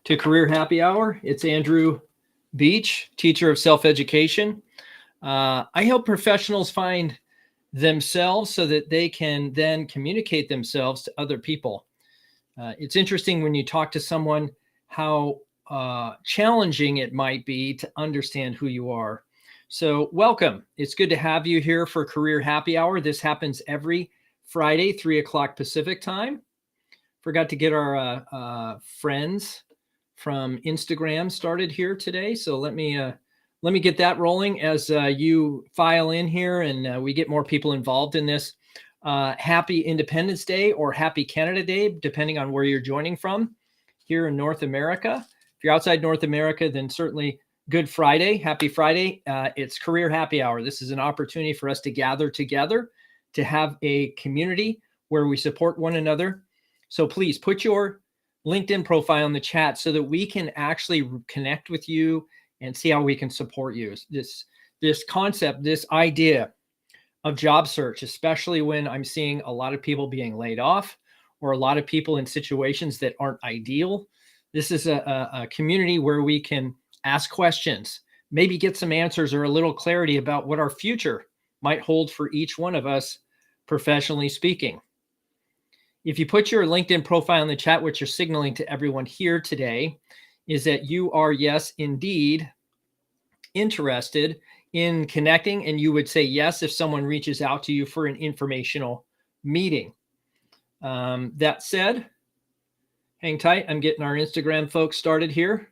to Career Happy Hour. It's Andrew Beach, teacher of self-education. I help professionals find themselves so that they can then communicate themselves to other people. It's interesting when you talk to someone how challenging it might be to understand who you are. So welcome. It's good to have you here for Career Happy Hour. This happens every Friday, 3 o'clock Pacific time. Forgot to get our friends from Instagram started here today. So let me get that rolling as you file in here and we get more people involved in this. Happy Independence Day or Happy Canada Day, depending on where you're joining from here in North America. If you're outside North America, then certainly Good Friday. Happy Friday. It's Career Happy Hour. This is an opportunity for us to gather together to have a community where we support one another. So please put your LinkedIn profile in the chat so that we can actually connect with you and see how we can support you. This concept, this idea of job search, especially when I'm seeing a lot of people being laid off or a lot of people in situations that aren't ideal. This is a community where we can ask questions, maybe get some answers or a little clarity about what our future might hold for each one of us, professionally speaking. If you put your LinkedIn profile in the chat, what you're signaling to everyone here today is that you are, yes, indeed, interested in connecting, and you would say yes if someone reaches out to you for an informational meeting. That said, hang tight. I'm getting our Instagram folks started here.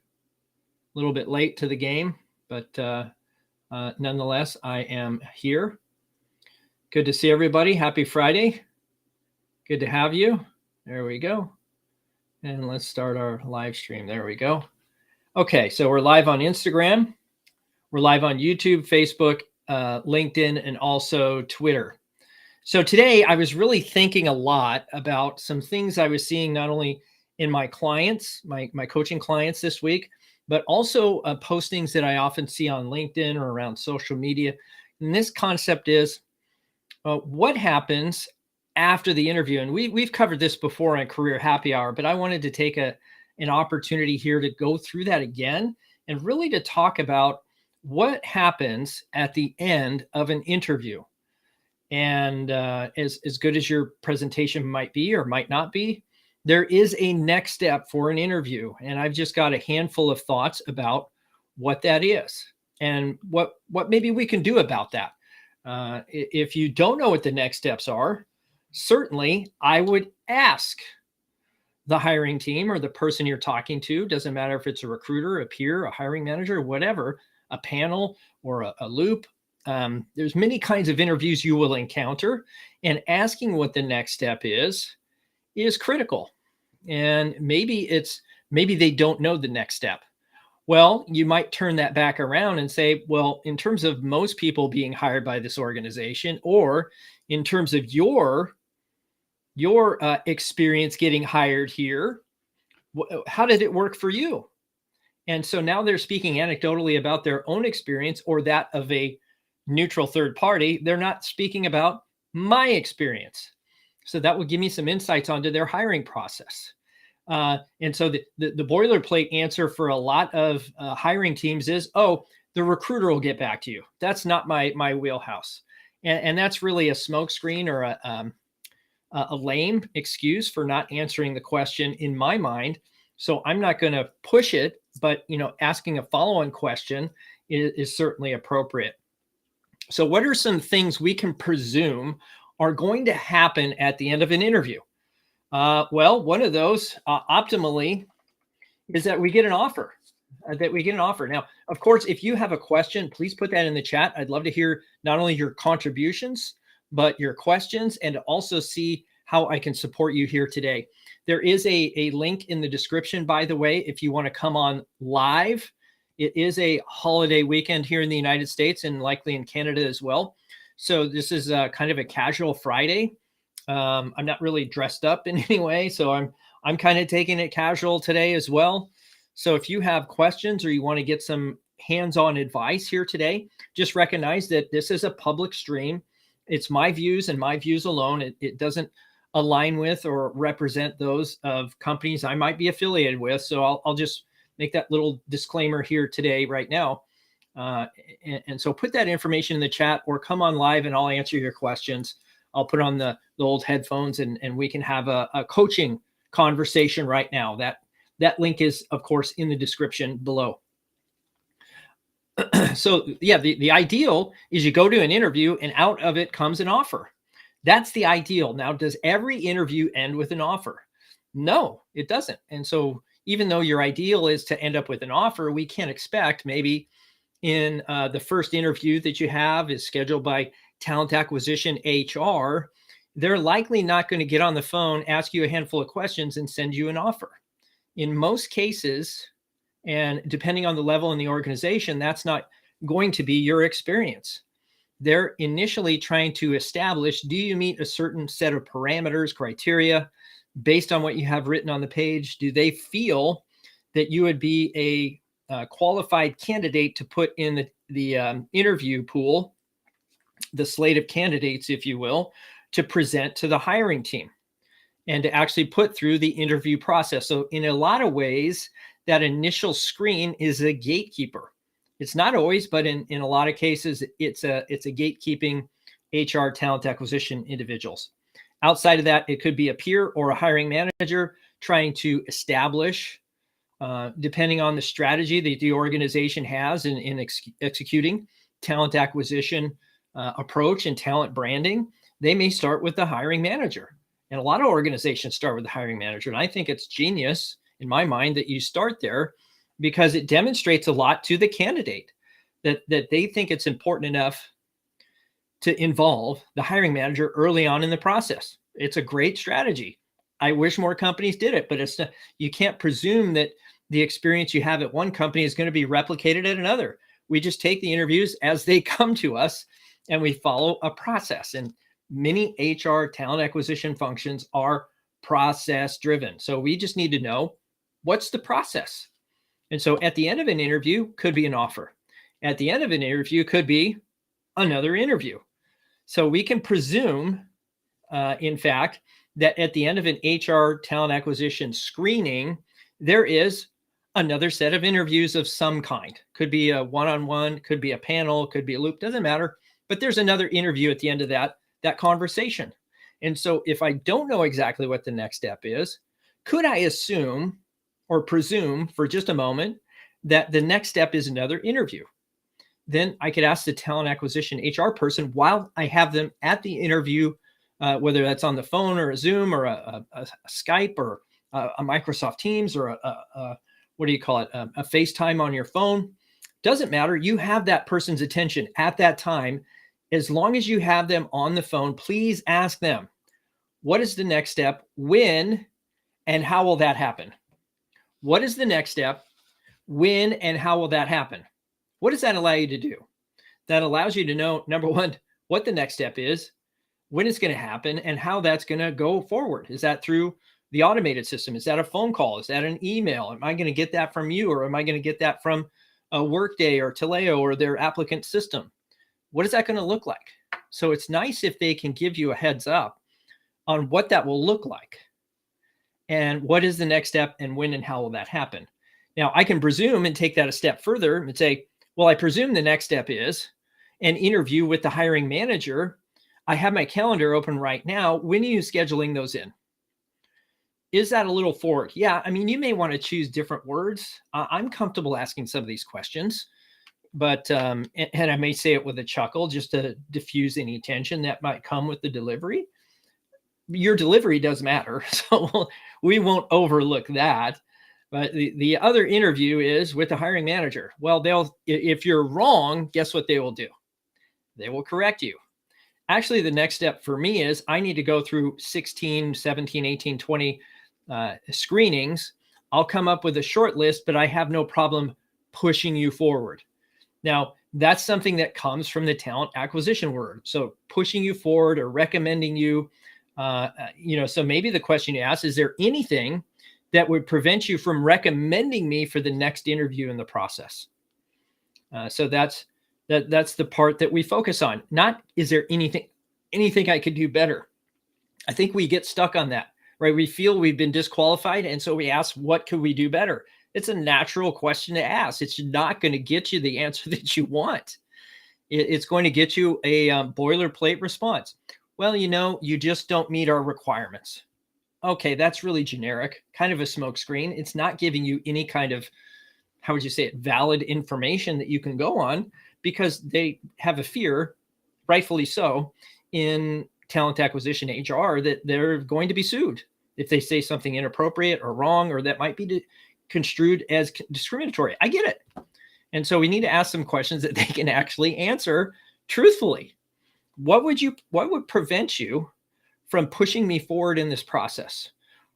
A little bit late to the game, but nonetheless, I am here. Good to see everybody. Happy Friday. Good to have you. There we go. And let's start our live stream. There we go. Okay, so we're live on Instagram. We're live on YouTube, Facebook, LinkedIn, and also Twitter. So today I was really thinking a lot about some things I was seeing not only in my clients, my coaching clients this week, but also postings that I often see on LinkedIn or around social media. And this concept is what happens after the interview. And we've covered this before on Career Happy Hour, but I wanted to take an opportunity here to go through that again and really to talk about what happens at the end of an interview. And as good as your presentation might be or might not be, there is a next step for an interview. And I've just got a handful of thoughts about what that is and what maybe we can do about that. If you don't know what the next steps are, certainly I would ask the hiring team or the person you're talking to, doesn't matter if it's a recruiter, a peer, a hiring manager, whatever, a panel or a loop. There's many kinds of interviews you will encounter, and asking what the next step is critical. And maybe they don't know the next step. Well, you might turn that back around and say, well, in terms of most people being hired by this organization, or in terms of your experience getting hired here, how did it work for you? And so now they're speaking anecdotally about their own experience or that of a neutral third party. They're not speaking about my experience. So that will give me some insights onto their hiring process. And so the boilerplate answer for a lot of hiring teams is, oh, the recruiter will get back to you. That's not my wheelhouse. And that's really a smokescreen or a lame excuse for not answering the question in my mind. So I'm not going to push it, but asking a follow-on question is certainly appropriate. So what are some things we can presume are going to happen at the end of an interview? Well, one of those optimally is that we get an offer. Now, of course, if you have a question, please put that in the chat. I'd love to hear not only your contributions, but your questions, and also see how I can support you here today. There is a link in the description, by the way, if you want to come on live. It is a holiday weekend here in the United States and likely in Canada as well. So this is kind of a casual Friday. I'm not really dressed up in any way, so I'm kind of taking it casual today as well. So if you have questions or you want to get some hands-on advice here today, just recognize that this is a public stream. It's my views and my views alone. It doesn't align with or represent those of companies I might be affiliated with. So I'll just make that little disclaimer here today, right now. And so put that information in the chat or come on live and I'll answer your questions. I'll put on the old headphones and we can have a coaching conversation right now. That link is, of course, in the description below. So yeah, the ideal is you go to an interview and out of it comes an offer. That's the ideal. Now, does every interview end with an offer? No, it doesn't. And so even though your ideal is to end up with an offer, we can't expect maybe in the first interview that you have is scheduled by talent acquisition HR, they're likely not going to get on the phone, ask you a handful of questions and send you an offer. In most cases, and depending on the level in the organization, that's not going to be your experience. They're initially trying to establish, do you meet a certain set of parameters, criteria, based on what you have written on the page? Do they feel that you would be a qualified candidate to put in the interview pool, the slate of candidates, if you will, to present to the hiring team and to actually put through the interview process? So in a lot of ways, that initial screen is a gatekeeper. It's not always, but in a lot of cases, it's a gatekeeping HR talent acquisition individuals. Outside of that, it could be a peer or a hiring manager trying to establish, depending on the strategy that the organization has in executing talent acquisition approach and talent branding, they may start with the hiring manager. And a lot of organizations start with the hiring manager. And I think it's genius in my mind that you start there, because it demonstrates a lot to the candidate that they think it's important enough to involve the hiring manager early on in the process. It's a great strategy. I wish more companies did it, but it's not, you can't presume that the experience you have at one company is going to be replicated at another. We just take the interviews as they come to us and we follow a process. And many HR talent acquisition functions are process driven. So we just need to know, what's the process? And so at the end of an interview could be an offer. At the end of an interview could be another interview. So we can presume, in fact, that at the end of an HR talent acquisition screening, there is another set of interviews of some kind. Could be a one-on-one, could be a panel, could be a loop, doesn't matter. But there's another interview at the end of that conversation. And so if I don't know exactly what the next step is, could I assume or presume for just a moment that the next step is another interview? Then I could ask the talent acquisition HR person while I have them at the interview, whether that's on the phone or a Zoom or a Skype or a Microsoft Teams or what do you call it? A FaceTime on your phone. Doesn't matter. You have that person's attention at that time. As long as you have them on the phone, please ask them, what is the next step? When and how will that happen? What is the next step? When and how will that happen? What does that allow you to do? That allows you to know, number one, what the next step is, when it's going to happen, and how that's going to go forward. Is that through the automated system? Is that a phone call? Is that an email? Am I going to get that from you, or am I going to get that from a Workday or Taleo or their applicant system? What is that going to look like? So it's nice if they can give you a heads up on what that will look like and what is the next step and when and how will that happen. Now, I can presume and take that a step further and say, well, I presume the next step is an interview with the hiring manager. I have my calendar open right now. When are you scheduling those in? Is that a little forward? Yeah, I mean, you may want to choose different words. I'm comfortable asking some of these questions, but, and I may say it with a chuckle just to diffuse any tension that might come with the delivery. Your delivery does matter, so we won't overlook that. But the other interview is with the hiring manager. Well, if you're wrong, guess what they will do? They will correct you. Actually, the next step for me is I need to go through 16, 17, 18, 20 screenings. I'll come up with a short list, but I have no problem pushing you forward. Now, that's something that comes from the talent acquisition word. So pushing you forward or recommending you, so maybe the question you ask, is there anything that would prevent you from recommending me for the next interview in the process? So that's the part that we focus on. Not, is there anything I could do better? I think we get stuck on that, right? We feel we've been disqualified. And so we ask, what could we do better? It's a natural question to ask. It's not going to get you the answer that you want. It's going to get you a boilerplate response. Well, you just don't meet our requirements. Okay, that's really generic, kind of a smokescreen. It's not giving you any kind of, how would you say it, valid information that you can go on, because they have a fear, rightfully so, in talent acquisition HR, that they're going to be sued if they say something inappropriate or wrong, or that might be construed as discriminatory. I get it. And so we need to ask some questions that they can actually answer truthfully. What would prevent you from pushing me forward in this process?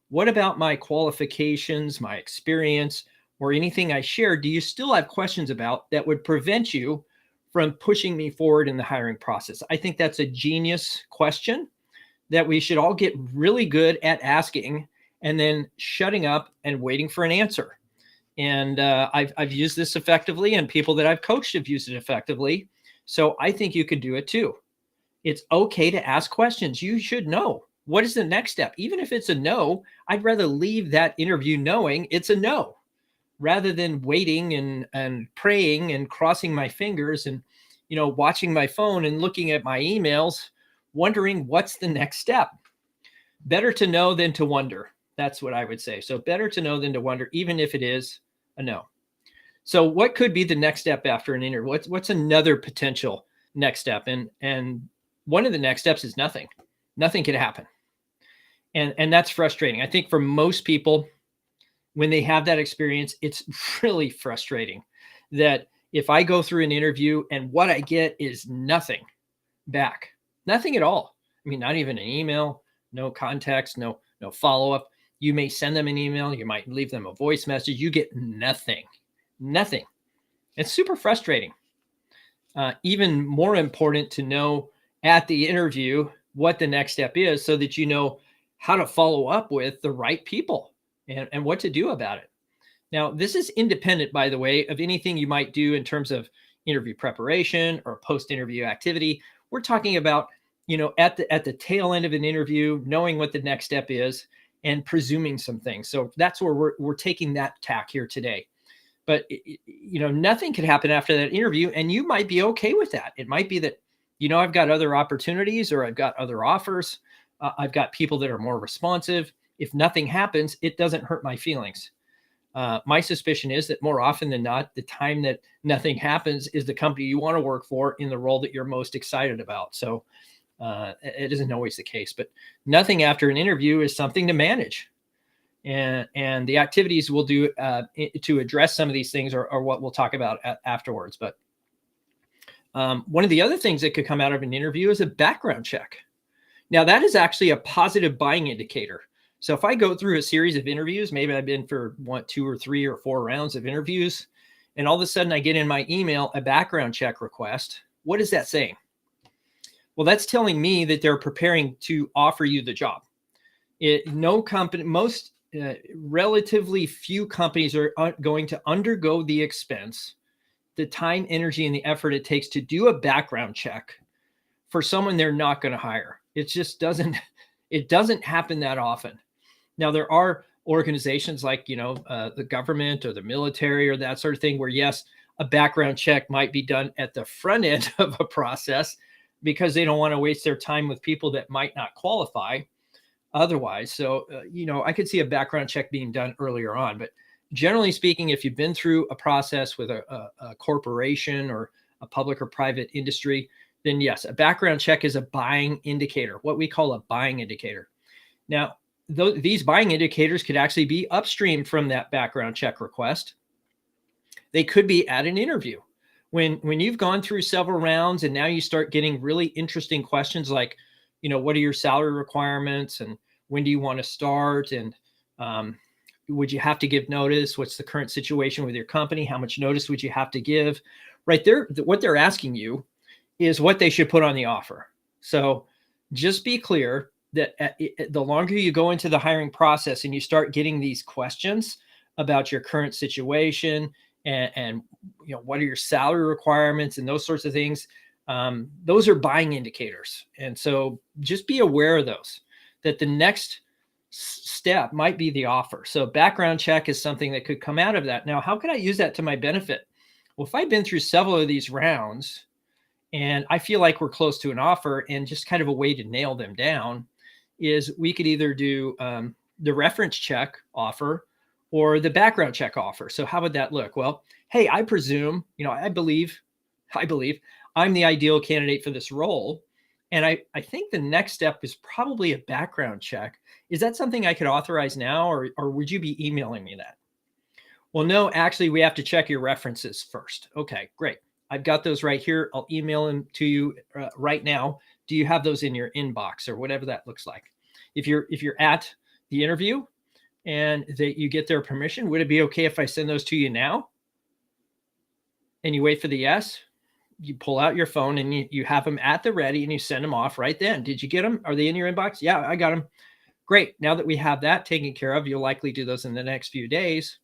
What about my qualifications, my experience, or anything I shared do you still have questions about that would prevent you from pushing me forward in the hiring process? I think that's a genius question that we should all get really good at asking, and then shutting up and waiting for an answer. And I've used this effectively, and people that I've coached have used it effectively. So I think you could do it too. It's okay to ask questions. You should know, what is the next step? Even if it's a no, I'd rather leave that interview knowing it's a no, rather than waiting and praying and crossing my fingers and, watching my phone and looking at my emails, wondering what's the next step. Better to know than to wonder. That's what I would say. So better to know than to wonder, even if it is a no. So what could be the next step after an interview? What's another potential next step? And one of the next steps is nothing. Nothing can happen. And that's frustrating. I think for most people, when they have that experience, it's really frustrating that if I go through an interview and what I get is nothing back, nothing at all. I mean, not even an email, no context, no follow-up. You may send them an email, you might leave them a voice message. You get nothing. It's super frustrating. Even more important to know at the interview what the next step is, so that you know how to follow up with the right people and what to do about it. Now, this is independent, by the way, of anything you might do in terms of interview preparation or post-interview activity. We're talking about, at the tail end of an interview, knowing what the next step is and presuming some things. So that's where we're taking that tack here today. But nothing could happen after that interview, and you might be okay with that. It might be that, I've got other opportunities, or I've got other offers. I've got people that are more responsive. If nothing happens, it doesn't hurt my feelings. My suspicion is that more often than not, the time that nothing happens is the company you want to work for in the role that you're most excited about. So it isn't always the case, but nothing after an interview is something to manage. And the activities we'll do to address some of these things are what we'll talk about afterwards. But one of the other things that could come out of an interview is a background check. Now, that is actually a positive buying indicator. So if I go through a series of interviews, maybe I've been for 1, 2, or 3, or 4 rounds of interviews, and all of a sudden I get in my email a background check request, what is that saying? Well, that's telling me that they're preparing to offer you the job. Relatively few companies are going to undergo the expense, the time, energy, and the effort it takes to do a background check for someone they're not going to hire. It just doesn't happen that often. Now, there are organizations like, the government or the military or that sort of thing, where yes, a background check might be done at the front end of a process, because they don't want to waste their time with people that might not qualify otherwise. So, I could see a background check being done earlier on, but generally speaking, if you've been through a process with a corporation or a public or private industry, then yes, a background check is a buying indicator, what we call a buying indicator. Now, these buying indicators could actually be upstream from that background check request. They could be at an interview. When you've gone through several rounds and now you start getting really interesting questions like, what are your salary requirements, and when do you want to start, and would you have to give notice? What's the current situation with your company? How much notice would you have to give? Right there, what they're asking you is what they should put on the offer. So just be clear that the longer you go into the hiring process and you start getting these questions about your current situation and what are your salary requirements and those sorts of things, those are buying indicators. And so just be aware of those. that the next step might be the offer. So background check is something that could come out of that. Now, how can I use that to my benefit? Well, if I've been through several of these rounds and I feel like we're close to an offer, and just kind of a way to nail them down is we could either do the reference check offer or the background check offer. So how would that look? Well, hey, I presume, I believe I'm the ideal candidate for this role. And I think the next step is probably a background check. Is that something I could authorize now, or would you be emailing me that? Well, no, actually, we have to check your references first. Okay, great. I've got those right here. I'll email them to you right now. Do you have those in your inbox or whatever that looks like? If you're at the interview and that you get their permission, would it be okay if I send those to you now? And you wait for the yes. You pull out your phone and you have them at the ready and you send them off right then. Did you get them? Are they in your inbox? Yeah, I got them. Great. Now that we have that taken care of, you'll likely do those in the next few days.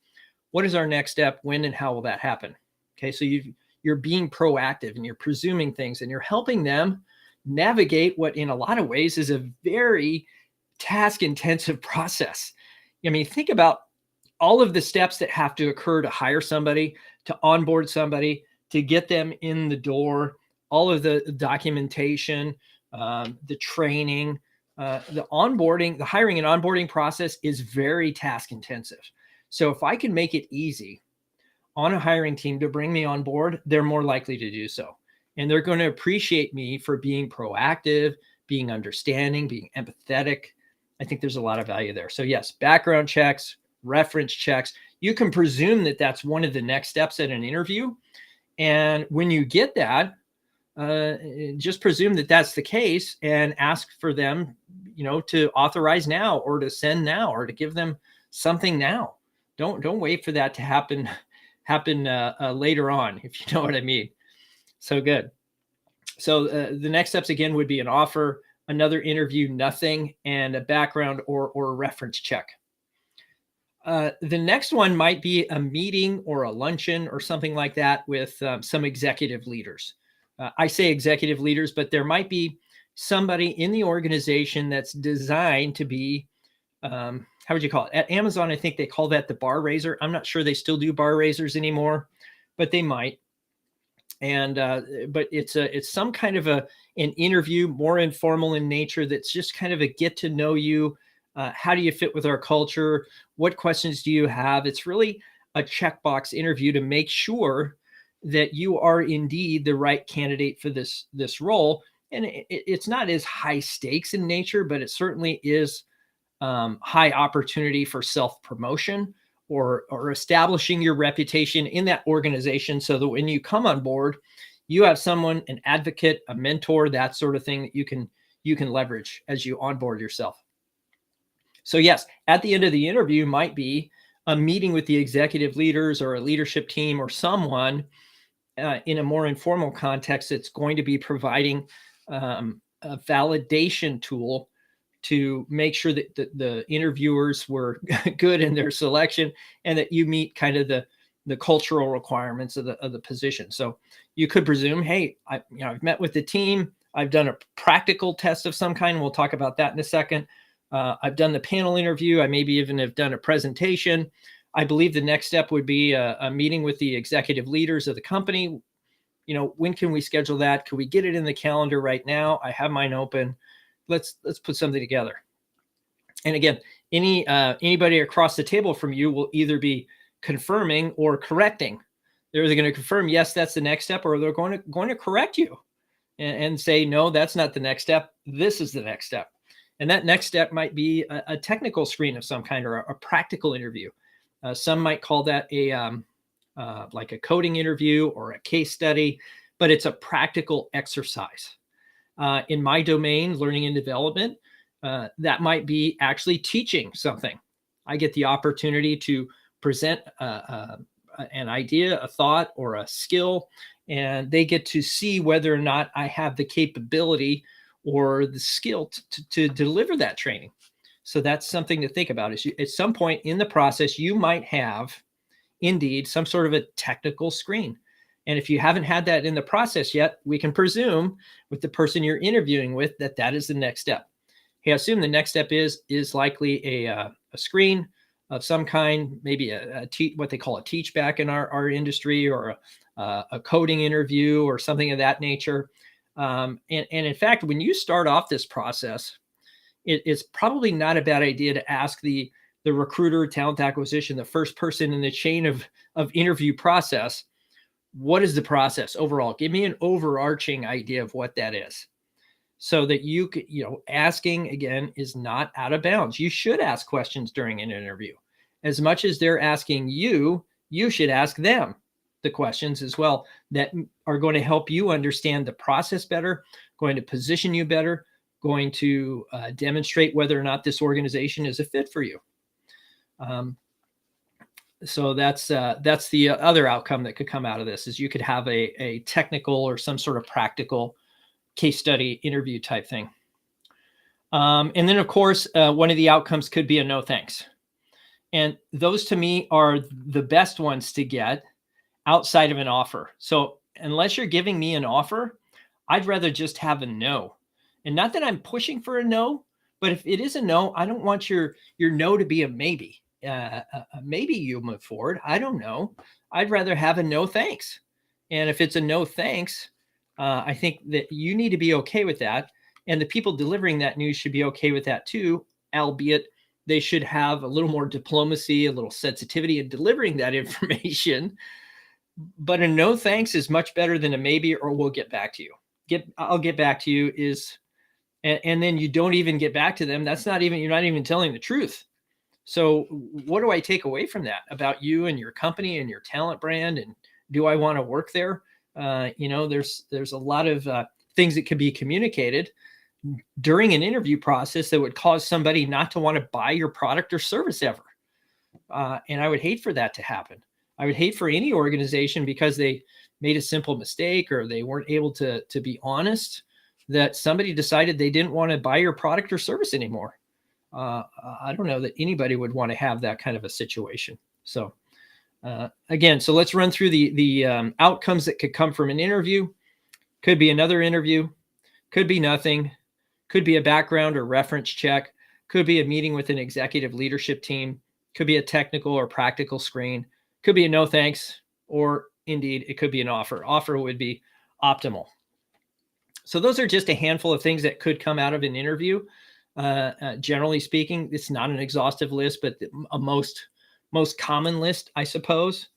What is our next step? When and how will that happen? Okay, so you're being proactive and you're presuming things and you're helping them navigate what in a lot of ways is a very task intensive process. I mean, think about all of the steps that have to occur to hire somebody, to onboard somebody, to get them in the door, all of the documentation, the training, the onboarding, the hiring and onboarding process is very task intensive. So if I can make it easy on a hiring team to bring me on board, they're more likely to do so. And they're going to appreciate me for being proactive, being understanding, being empathetic. I think there's a lot of value there. So yes, background checks, reference checks. You can presume that that's one of the next steps at an interview. And when you get that, just presume that that's the case and ask for them, to authorize now or to send now or to give them something now. Don't wait for that to happen later on, if you know what I mean. So good. So the next steps again would be an offer, another interview, nothing, and a background or a reference check. The next one might be a meeting or a luncheon or something like that with some executive leaders. I say executive leaders, but there might be somebody in the organization that's designed to be, how would you call it? At Amazon, I think they call that the bar raiser. I'm not sure they still do bar raisers anymore, but they might. And but it's some kind of an interview, more informal in nature. That's just kind of a get to know you. How do you fit with our culture? What questions do you have? It's really a checkbox interview to make sure that you are indeed the right candidate for this role. And it's not as high stakes in nature, but it certainly is high opportunity for self-promotion or establishing your reputation in that organization so that when you come on board, you have someone, an advocate, a mentor, that sort of thing that you can leverage as you onboard yourself. So yes, at the end of the interview might be a meeting with the executive leaders or a leadership team or someone in a more informal context that's going to be providing a validation tool to make sure that the interviewers were good in their selection and that you meet kind of the cultural requirements of the position. So you could presume, hey, I've met with the team. I've done a practical test of some kind. We'll talk about that in a second. I've done the panel interview. I maybe even have done a presentation. I believe the next step would be a meeting with the executive leaders of the company. When can we schedule that? Can we get it in the calendar right now? I have mine open. Let's put something together. And again, anybody across the table from you will either be confirming or correcting. They're either going to confirm, yes, that's the next step, or they're going to correct you and say, no, that's not the next step. This is the next step. And that next step might be a technical screen of some kind or a practical interview. Some might call that like a coding interview or a case study, but it's a practical exercise. In my domain, learning and development, that might be actually teaching something. I get the opportunity to present an idea, a thought, or a skill, and they get to see whether or not I have the capability or the skill to deliver that training. So that's something to think about. Is at some point in the process, you might have indeed some sort of a technical screen. And if you haven't had that in the process yet, we can presume with the person you're interviewing with that is the next step. Hey, I assume the next step is likely a screen of some kind, maybe what they call a teach back in our industry, or a coding interview or something of that nature. And in fact, when you start off this process, it's probably not a bad idea to ask the recruiter, talent acquisition, the first person in the chain of interview process, what is the process overall? Give me an overarching idea of what that is, so that you could, asking again is not out of bounds. You should ask questions during an interview. As much as they're asking you, you should ask them the questions as well that are going to help you understand the process better, going to position you better, going to demonstrate whether or not this organization is a fit for you. So that's the other outcome that could come out of this, is you could have a technical or some sort of practical case study interview type thing. And then, of course, one of the outcomes could be a no thanks. And those to me are the best ones to get outside of an offer. So unless you're giving me an offer, I'd rather just have a no. And not that I'm pushing for a no, but if it is a no, I don't want your no to be a maybe. Maybe you'll move forward. I don't know. I'd rather have a no thanks. And if it's a no thanks, I think that you need to be okay with that. And the people delivering that news should be okay with that too, albeit they should have a little more diplomacy, a little sensitivity in delivering that information. But a no thanks is much better than a maybe, or we'll get back to you. I'll get back to you is, and then you don't even get back to them. You're not even telling the truth. So what do I take away from that about you and your company and your talent brand? And do I want to work there? There's a lot of things that could be communicated during an interview process that would cause somebody not to want to buy your product or service ever. And I would hate for that to happen. I would hate for any organization, because they made a simple mistake or they weren't able to be honest, that somebody decided they didn't want to buy your product or service anymore. I don't know that anybody would want to have that kind of a situation. So again, so let's run through the outcomes that could come from an interview. Could be another interview, could be nothing, could be a background or reference check, could be a meeting with an executive leadership team, could be a technical or practical screen, could be a no thanks, or indeed it could be an offer. Offer would be optimal. So those are just a handful of things that could come out of an interview. Generally speaking, it's not an exhaustive list, but a most common list, I suppose.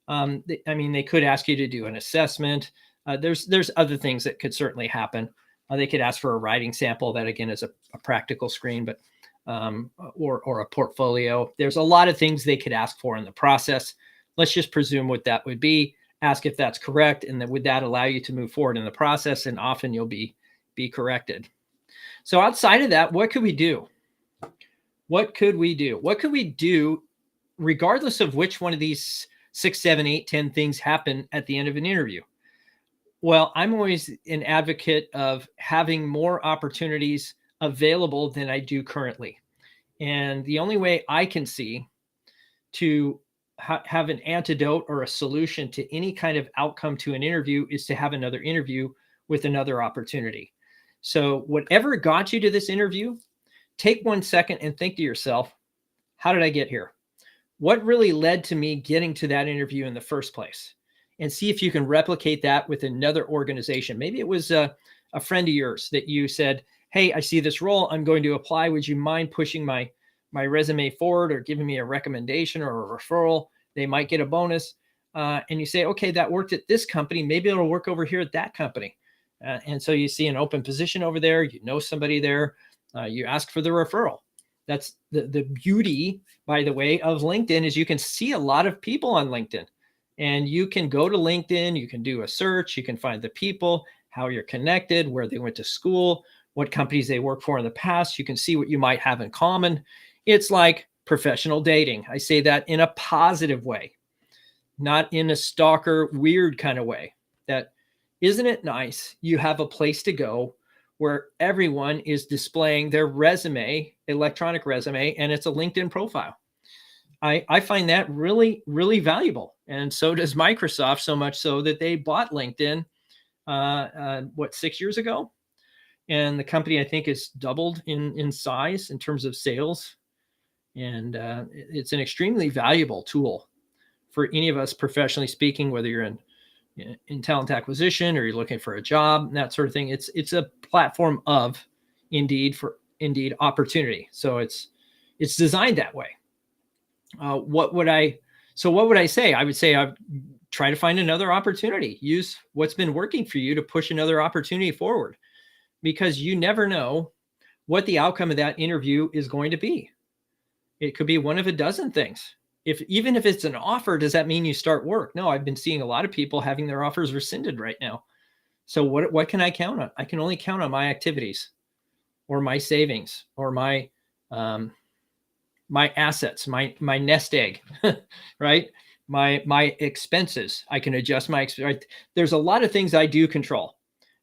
They could ask you to do an assessment. There's other things that could certainly happen. They could ask for a writing sample. That again is a practical screen, but or a portfolio. There's a lot of things they could ask for in the process. Let's just presume what that would be. Ask if that's correct, and then would that allow you to move forward in the process? And often you'll be corrected. So outside of that, what could we do? What could we do regardless of which one of these 6, 7, 8, 10 things happen at the end of an interview? Well, I'm always an advocate of having more opportunities available than I do currently. And the only way I can see to have an antidote or a solution to any kind of outcome to an interview is to have another interview with another opportunity. So whatever got you to this interview, take 1 second and think to yourself, how did I get here? What really led to me getting to that interview in the first place? And see if you can replicate that with another organization. Maybe it was a friend of yours that you said, hey, I see this role, I'm going to apply. Would you mind pushing my resume forward or giving me a recommendation or a referral? They might get a bonus. And you say, okay, that worked at this company. Maybe it'll work over here at that company. And so you see an open position over there. You know somebody there. You ask for the referral. That's the beauty, by the way, of LinkedIn, is you can see a lot of people on LinkedIn. And you can go to LinkedIn, you can do a search, you can find the people, how you're connected, where they went to school, what companies they worked for in the past. You can see what you might have in common. It's like professional dating. I say that in a positive way, not in a stalker, weird kind of way. That, isn't it nice? You have a place to go where everyone is displaying their resume, electronic resume, and it's a LinkedIn profile. I find that really, really valuable. And so does Microsoft, so much so that they bought LinkedIn, 6 years ago? and the company I think is doubled in size in terms of sales. And it's an extremely valuable tool for any of us professionally speaking, whether you're in talent acquisition or you're looking for a job, that sort of thing. It's a platform of Indeed opportunity. So it's designed that way. What would I say? I would say I'd try to find another opportunity. Use what's been working for you to push another opportunity forward, because you never know what the outcome of that interview is going to be. It could be one of a dozen things. Even if it's an offer, does that mean you start work? No, I've been seeing a lot of people having their offers rescinded right now. So what can I count on? I can only count on my activities, or my savings, or my assets, my nest egg, right? My expenses. I can adjust my right? There's a lot of things I do control,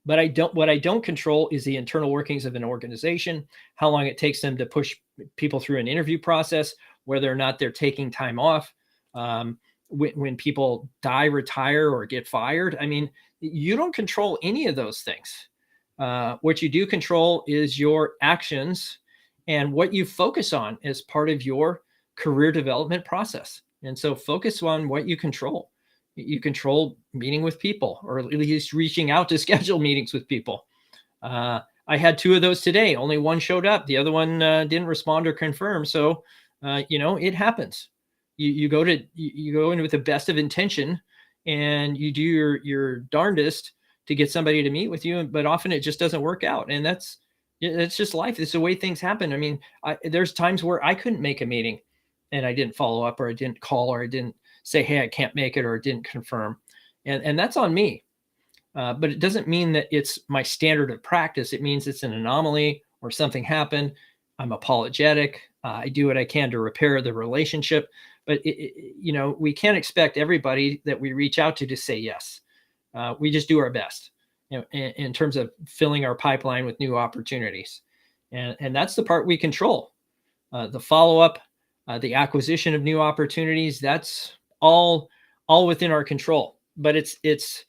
but what I don't control is the internal workings of an organization, how long it takes them to push people through an interview process, whether or not they're taking time off, when people die, retire, or get fired. I mean, you don't control any of those things. What you do control is your actions and what you focus on as part of your career development process. And so focus on what you control. You control meeting with people, or at least reaching out to schedule meetings with people. I had 2 of those today. Only one showed up. The other one didn't respond or confirm. So, it happens. You go in with the best of intention, and you do your darndest to get somebody to meet with you, but often it just doesn't work out. And that's just life. It's the way things happen. I mean, there's times where I couldn't make a meeting and I didn't follow up, or I didn't call, or I didn't say, hey, I can't make it, or didn't confirm. And that's on me. But it doesn't mean that it's my standard of practice. It means it's an anomaly, or something happened. I'm apologetic. I do what I can to repair the relationship. But, we can't expect everybody that we reach out to say yes. We just do our best, in terms of filling our pipeline with new opportunities. And that's the part we control. The follow-up, the acquisition of new opportunities, that's all within our control. But it's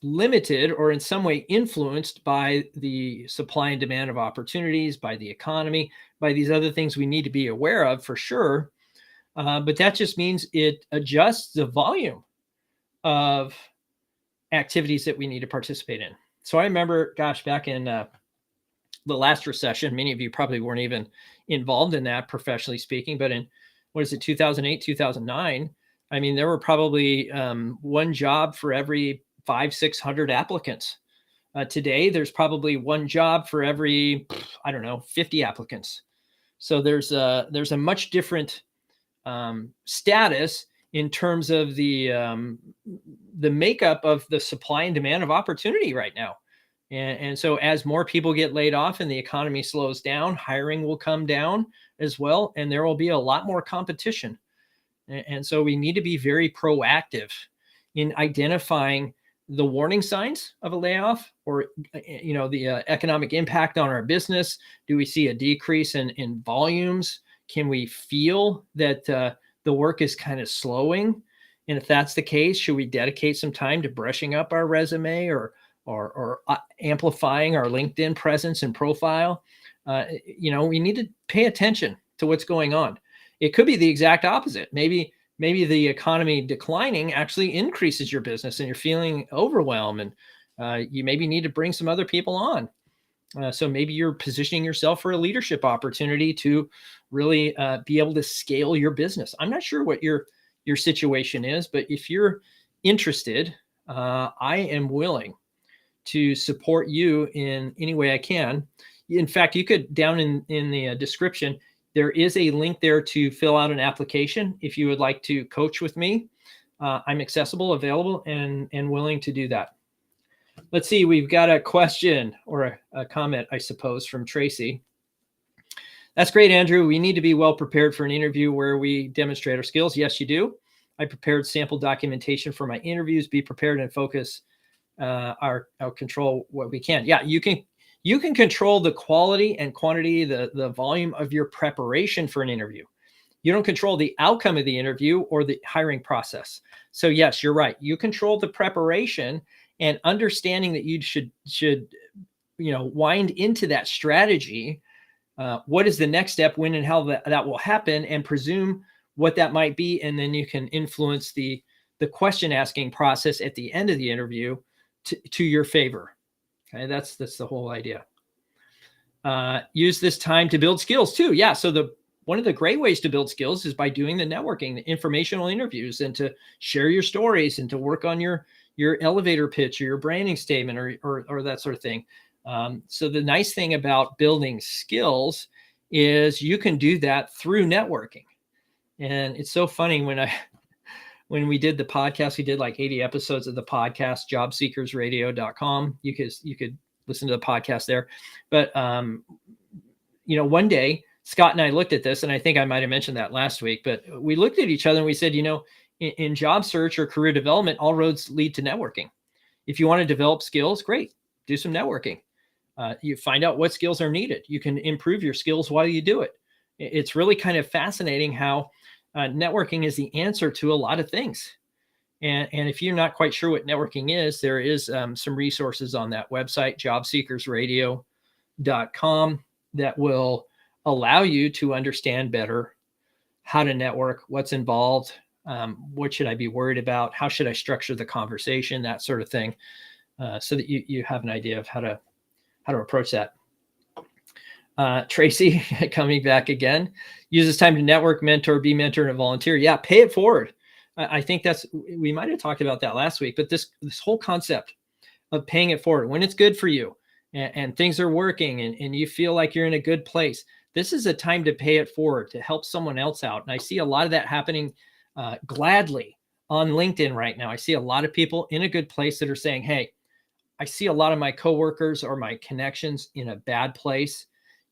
limited, or in some way influenced by the supply and demand of opportunities, by the economy, by these other things we need to be aware of, for sure. But that just means it adjusts the volume of activities that we need to participate in. So I remember, gosh, back in the last recession, many of you probably weren't even involved in that, professionally speaking, but in, 2008, 2009, I mean, there were probably one job for every 500-600 applicants. Today, there's probably one job for every, 50 applicants. So there's a much different status in terms of the makeup of the supply and demand of opportunity right now. And so as more people get laid off and the economy slows down, hiring will come down as well, and there will be a lot more competition. And so we need to be very proactive in identifying the warning signs of a layoff, or the economic impact on our business. Do we see a decrease in volumes? Can we feel that the work is kind of slowing? And if that's the case, should we dedicate some time to brushing up our resume, or amplifying our LinkedIn presence and profile? We need to pay attention to what's going on. It could be the exact opposite. Maybe the economy declining actually increases your business, and you're feeling overwhelmed, and you maybe need to bring some other people on. So maybe you're positioning yourself for a leadership opportunity to really be able to scale your business. I'm not sure what your situation is, but if you're interested, I am willing to support you in any way I can. In fact, you could, down in the description, there is a link there to fill out an application if you would like to coach with me. I'm accessible, available, and willing to do that. Let's see, we've got a question, or a comment, I suppose, from Tracy. That's great, Andrew. We need to be well prepared for an interview where we demonstrate our skills. Yes, you do. I prepared sample documentation for my interviews. Be prepared and focus our control what we can. Yeah, you can control the quality and quantity, the volume of your preparation for an interview. You don't control the outcome of the interview or the hiring process. So yes, you're right. You control the preparation, and understanding that you should wind into that strategy. What is the next step, when and how that will happen, and presume what that might be. And then you can influence the question asking process at the end of the interview to your favor. Okay, that's the whole idea. Use this time to build skills too. Yeah, so one of the great ways to build skills is by doing the networking, the informational interviews, and to share your stories and to work on your elevator pitch or your branding statement or that sort of thing. So the nice thing about building skills is you can do that through networking. And it's so funny, when we did the podcast, we did like 80 episodes of the podcast, jobseekersradio.com. You could listen to the podcast there. But one day Scott and I looked at this, and I think I might have mentioned that last week, but we looked at each other and we said, in job search or career development, all roads lead to networking. If you want to develop skills, great, do some networking. You find out what skills are needed. You can improve your skills while you do it. It's really kind of fascinating how networking is the answer to a lot of things. And if you're not quite sure what networking is, there is some resources on that website, jobseekersradio.com, that will allow you to understand better how to network, what's involved, what should I be worried about, how should I structure the conversation, that sort of thing, so that you have an idea of how to approach that. Tracy, coming back again, use this time to network, mentor, be mentored, and volunteer. Yeah, pay it forward. I think we might have talked about that last week, but this whole concept of paying it forward when it's good for you and things are working and you feel like you're in a good place, this is a time to pay it forward, to help someone else out. And I see a lot of that happening gladly on LinkedIn right now. I see a lot of people in a good place that are saying, hey, I see a lot of my coworkers or my connections in a bad place.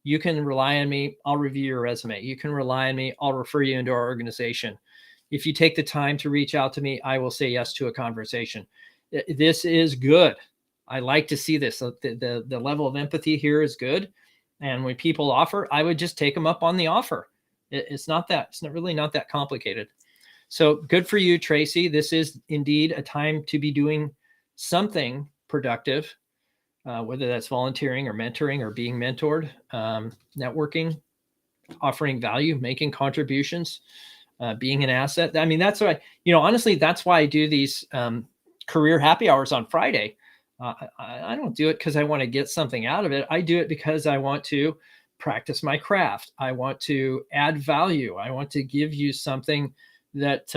You can rely on me. I'll review your resume. You can rely on me. I'll refer you into our organization. If you take the time to reach out to me, I will say yes to a conversation. This is good. I like to see this. The level of empathy here is good. And when people offer, I would just take them up on the offer. It's not really not that complicated. So good for you, Tracy. This is indeed a time to be doing something productive, whether that's volunteering or mentoring or being mentored, networking, offering value, making contributions, being an asset. I mean, that's why, honestly, that's why I do these career happy hours on Friday. I don't do it because I want to get something out of it. I do it because I want to practice my craft. I want to add value. I want to give you something that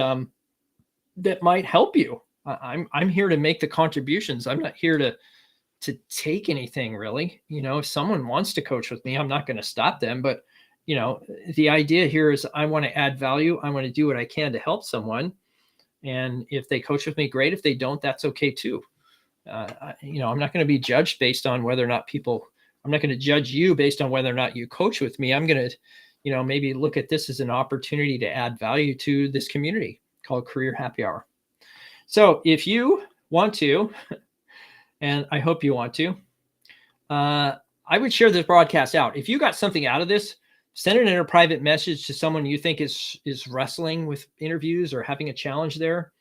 might help you. I'm here to make the contributions. I'm not here to take anything, really. If someone wants to coach with me, I'm not going to stop them. But the idea here is I want to add value. I want to do what I can to help someone. And if they coach with me, great. If they don't, that's okay too. I'm not going to be judged based on whether or not I'm not going to judge you based on whether or not you coach with me. I'm going to, maybe look at this as an opportunity to add value to this community called Career Happy Hour. So if you want to, and I hope you want to, I would share this broadcast out. If you got something out of this, send it in a private message to someone you think is wrestling with interviews or having a challenge there.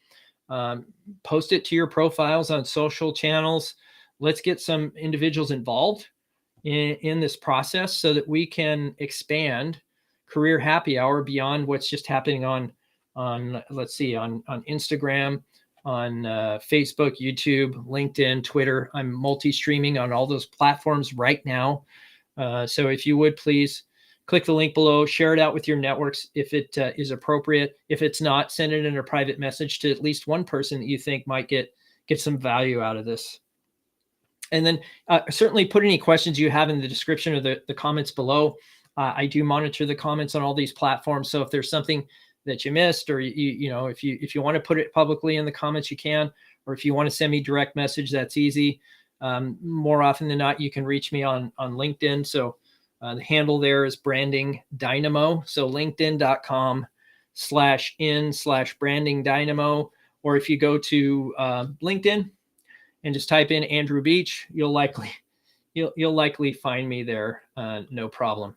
Post it to your profiles on social channels. Let's get some individuals involved in this process so that we can expand Career Happy Hour beyond what's just happening on Instagram, on Facebook, YouTube, LinkedIn, Twitter. I'm multi-streaming on all those platforms right now. So if you would please click the link below, share it out with your networks if it is appropriate. If it's not, send it in a private message to at least one person that you think might get some value out of this. And then certainly put any questions you have in the description or the comments below. I do monitor the comments on all these platforms. So if there's something that you missed, or if you want to put it publicly in the comments, you can, or if you want to send me direct message, that's easy. More often than not, you can reach me on LinkedIn. So the handle there is Branding Dynamo. So linkedin.com/in/Branding Dynamo. Or if you go to LinkedIn and just type in Andrew Beach, you'll likely find me there. No problem.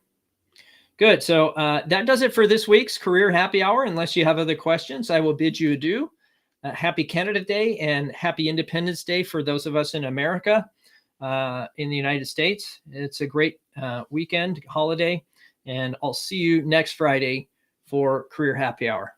Good. So that does it for this week's Career Happy Hour. Unless you have other questions, I will bid you adieu. happy Canada Day and happy Independence Day for those of us in America, in the United States. It's a great weekend holiday, and I'll see you next Friday for Career Happy Hour.